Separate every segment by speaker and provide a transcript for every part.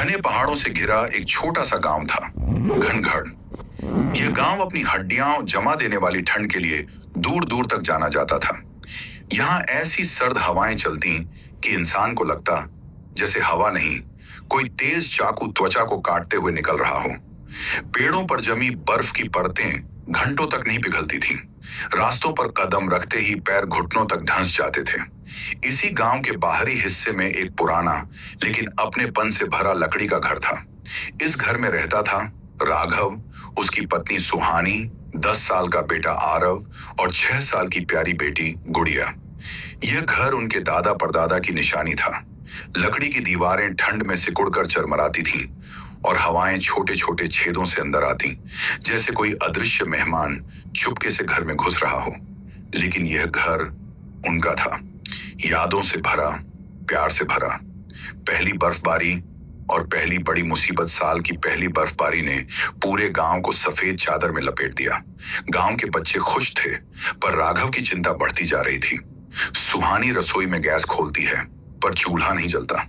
Speaker 1: घने पहाड़ों से घिरा एक छोटा सा गांव था, घनगढ़। यह गांव अपनी हड्डियां जमा देने वाली ठंड के लिए दूर दूर तक जाना जाता था। यहाँ ऐसी सर्द हवाएं चलती कि इंसान को लगता जैसे हवा नहीं, कोई तेज चाकू त्वचा को काटते हुए निकल रहा हो। पेड़ों पर जमी बर्फ की परतें घंटों तक नहीं पिघलती थीं। रास्तों पर कदम रखते ही पैर घुटनों तक धंस जाते थे। इसी गांव के बाहरी हिस्से में एक पुराना लेकिन अपनेपन से भरा लकड़ी का घर था। इस घर में रहता था राघव, उसकी पत्नी सुहानी, 10 साल का बेटा आरव और 6 साल की प्यारी बेटी गुड़िया। यह घर उनके दादा परदादा की निशानी था। लकड़ी की दीवारें ठंड में सिकुड़कर चरमराती थीं और हवाएं छोटे छोटे छेदों से अंदर आती, जैसे कोई अदृश्य मेहमान चुपके से घर में घुस रहा हो। लेकिन यह घर उनका था, यादों से भरा, प्यार से भरा। पहली बर्फबारी और पहली बड़ी मुसीबत, साल की पहली बर्फबारी ने पूरे गांव को सफेद चादर में लपेट दिया। गांव के बच्चे खुश थे, पर राघव की चिंता बढ़ती जा रही थी। सुहानी रसोई में गैस खोलती है, पर चूल्हा नहीं जलता।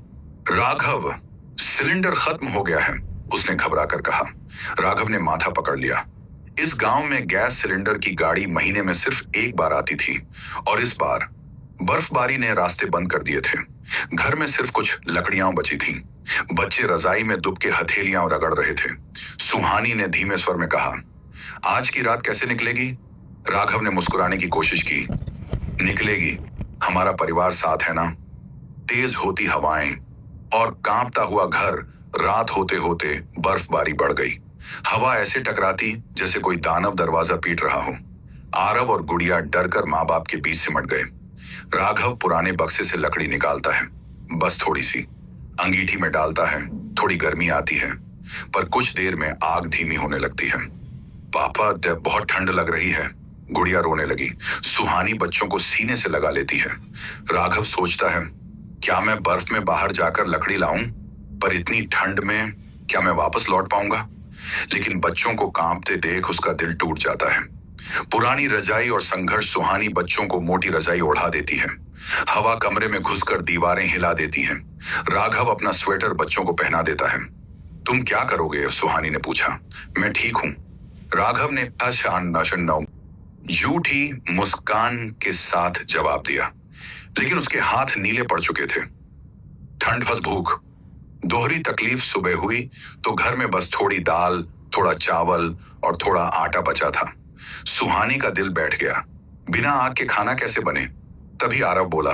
Speaker 1: राघव, सिलेंडर खत्म हो गया है, उसने घबरा कर कहा। राघव ने माथा पकड़ लिया। इस गांव में गैस सिलेंडर की गाड़ी महीने में सिर्फ एक बार आती थी, और इस बार बर्फबारी ने रास्ते बंद कर दिए थे। घर में सिर्फ कुछ लकड़ियां बची थीं। बच्चे रजाई में दुब के हथेलियां रगड़ रहे थे। सुहानी ने धीमे स्वर में कहा, आज की रात कैसे निकलेगी? राघव ने मुस्कुराने की कोशिश की। निकलेगी, हमारा परिवार साथ है ना। तेज होती हवाएं और कांपता हुआ घर। रात होते होते बर्फबारी बढ़ गई। हवा ऐसे टकराती जैसे कोई दानव दरवाजा पीट रहा हो। आरव और गुड़िया डरकर माँ बाप के बीच सिमट गए। राघव पुराने बक्से से लकड़ी निकालता है, बस थोड़ी सी, अंगीठी में डालता है। थोड़ी गर्मी आती है, पर कुछ देर में आग धीमी होने लगती है। पापा, बहुत ठंड लग रही है, गुड़िया रोने लगी। सुहानी बच्चों को सीने से लगा लेती है। राघव सोचता है, क्या मैं बर्फ में बाहर जाकर लकड़ी लाऊं? पर इतनी ठंड में क्या मैं वापस लौट पाऊंगा? लेकिन बच्चों को कांपते देख उसका दिल टूट जाता है। पुरानी रजाई और संघर्ष। सुहानी बच्चों को मोटी रजाई ओढ़ा देती है। हवा कमरे में घुसकर दीवारें हिला देती है। राघव अपना स्वेटर बच्चों को पहना देता है। तुम क्या करोगे? सुहानी ने पूछा। मैं ठीक हूं, राघव ने झूठी मुस्कान के साथ जवाब दिया, लेकिन उसके हाथ नीले पड़ चुके थे। ठंड बस भूख, दोहरी तकलीफ। सुबह हुई तो घर में बस थोड़ी दाल, थोड़ा चावल और थोड़ा आटा बचा था। सुहानी का दिल बैठ गया। बिना आग के खाना कैसे बने? तभी आरव बोला,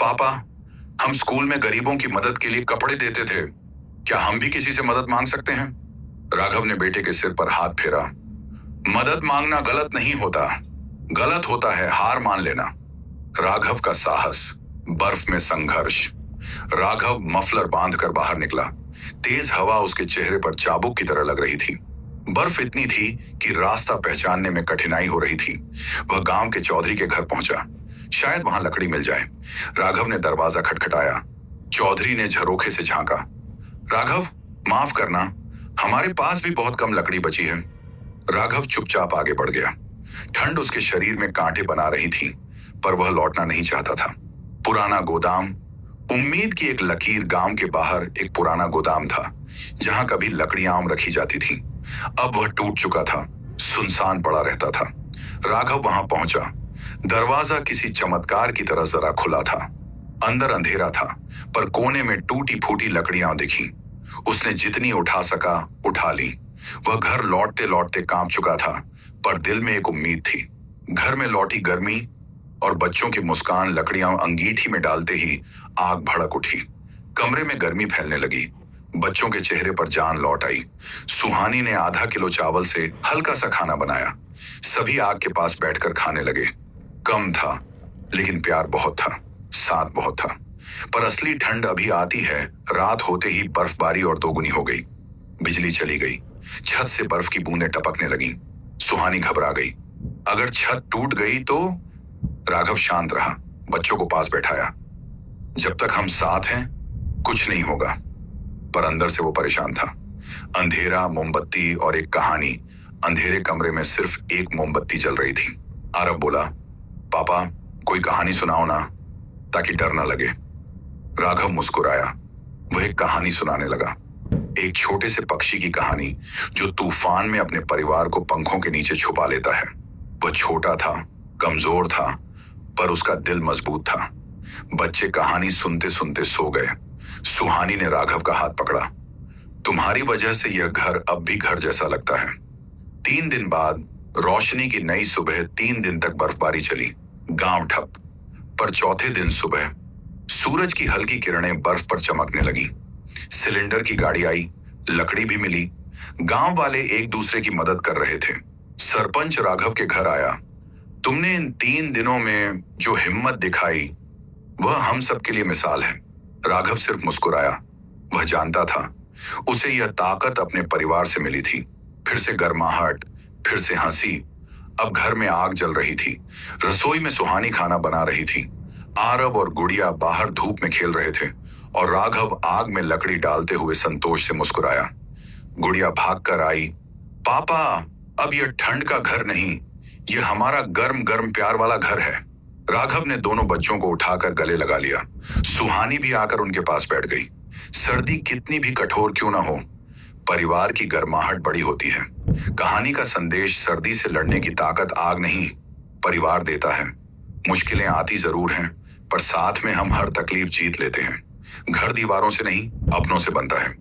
Speaker 1: पापा, हम स्कूल में गरीबों की मदद के लिए कपड़े देते थे, क्या हम भी किसी से मदद मांग सकते हैं? राघव ने बेटे के सिर पर हाथ फेरा। मदद मांगना गलत नहीं होता, गलत होता है हार मान लेना। राघव का साहस, बर्फ में संघर्ष। राघव मफलर बांधकर बाहर निकला। तेज हवा उसके चेहरे पर चाबुक की तरह लग रही थी। बर्फ इतनी थी कि रास्ता पहचानने में कठिनाई हो रही थी। वह गांव के चौधरी के घर पहुंचा, शायद वहां लकड़ी मिल जाए। राघव ने दरवाजा खटखटाया। चौधरी ने झरोखे से झांका। राघव, माफ करना, हमारे पास भी बहुत कम लकड़ी बची है। राघव चुपचाप आगे बढ़ गया। ठंड उसके शरीर में कांटे बना रही थी, पर वह लौटना नहीं चाहता था। पुराना गोदाम। उम्मीद की एक लकीर। गांव के बाहर एक पुराना गोदाम था, जहां कभी लकड़ियां आम रखी जाती थी। अब वह टूट चुका था, सुनसान पड़ा रहता था। राघव वहां पहुंचा। दरवाजा किसी चमत्कार की तरह जरा खुला था। अंदर अंधेरा था, पर कोने में टूटी फूटी लकड़ियां दिखी। उसने जितनी उठा सका उठा ली। वह घर लौटते लौटते कांप चुका था, पर दिल में एक उम्मीद थी। घर में लौटी गर्मी और बच्चों की मुस्कान। लकड़ियां अंगीठी में डालते ही आग भड़क उठी। कमरे में गर्मी फैलने लगी। बच्चों के चेहरे पर जान लौट आई। सुहानी ने आधा किलो चावल से हल्का सा खाना बनाया। सभी आग के पास बैठकर खाने लगे। कम था, लेकिन प्यार बहुत था, साथ बहुत था। पर असली ठंड अभी आती है। रात होते ही बर्फबारी और दोगुनी हो गई। बिजली चली गई। छत से बर्फ की बूंदें टपकने लगी। सुहानी घबरा गई। अगर छत टूट गई तो? राघव शांत रहा, बच्चों को पास बैठाया। जब तक हम साथ हैं कुछ नहीं होगा। पर अंदर से वो परेशान था। अंधेरा, मोमबत्ती और एक कहानी। अंधेरे कमरे में सिर्फ एक मोमबत्ती जल रही थी। आरव बोला, पापा, कोई कहानी सुनाओ ना, ताकि डर ना लगे। राघव मुस्कुराया। वह एक कहानी सुनाने लगा, एक छोटे से पक्षी की कहानी जो तूफान में अपने परिवार को पंखों के नीचे छुपा लेता है। वह छोटा था, कमजोर था, पर उसका दिल मजबूत था। बच्चे कहानी सुनते सुनते सो गए। सुहानी ने राघव का हाथ पकड़ा। तुम्हारी वजह से यह घर अब भी घर जैसा लगता है। 3 दिन बाद रोशनी की नई सुबह 3 दिन तक बर्फबारी चली। गांव ठप। पर चौथे दिन सुबह सूरज की हल्की किरणें बर्फ पर चमकने लगी। सिलेंडर की गाड़ी आई, लकड़ी भी मिली। गांव वाले एक दूसरे की मदद कर रहे थे। सरपंच राघव के घर आया। तुमने इन 3 दिनों में जो हिम्मत दिखाई वह हम सब के लिए मिसाल है। राघव सिर्फ मुस्कुराया। वह जानता था उसे यह ताकत अपने परिवार से मिली थी। फिर से गर्माहट, फिर से हंसी। अब घर में आग जल रही थी। रसोई में सुहानी खाना बना रही थी। आरव और गुड़िया बाहर धूप में खेल रहे थे और राघव आग में लकड़ी डालते हुए संतोष से मुस्कुराया। गुड़िया भागकर आई। पापा, अब यह ठंड का घर नहीं, यह हमारा गर्म गर्म प्यार वाला घर है। राघव ने दोनों बच्चों को उठाकर गले लगा लिया। सुहानी भी आकर उनके पास बैठ गई। सर्दी कितनी भी कठोर क्यों ना हो, परिवार की गर्माहट बड़ी होती है। कहानी का संदेश, सर्दी से लड़ने की ताकत आग नहीं, परिवार देता है। मुश्किलें आती जरूर हैं, पर साथ में हम हर तकलीफ जीत लेते हैं। घर दीवारों से नहीं, अपनों से बनता है।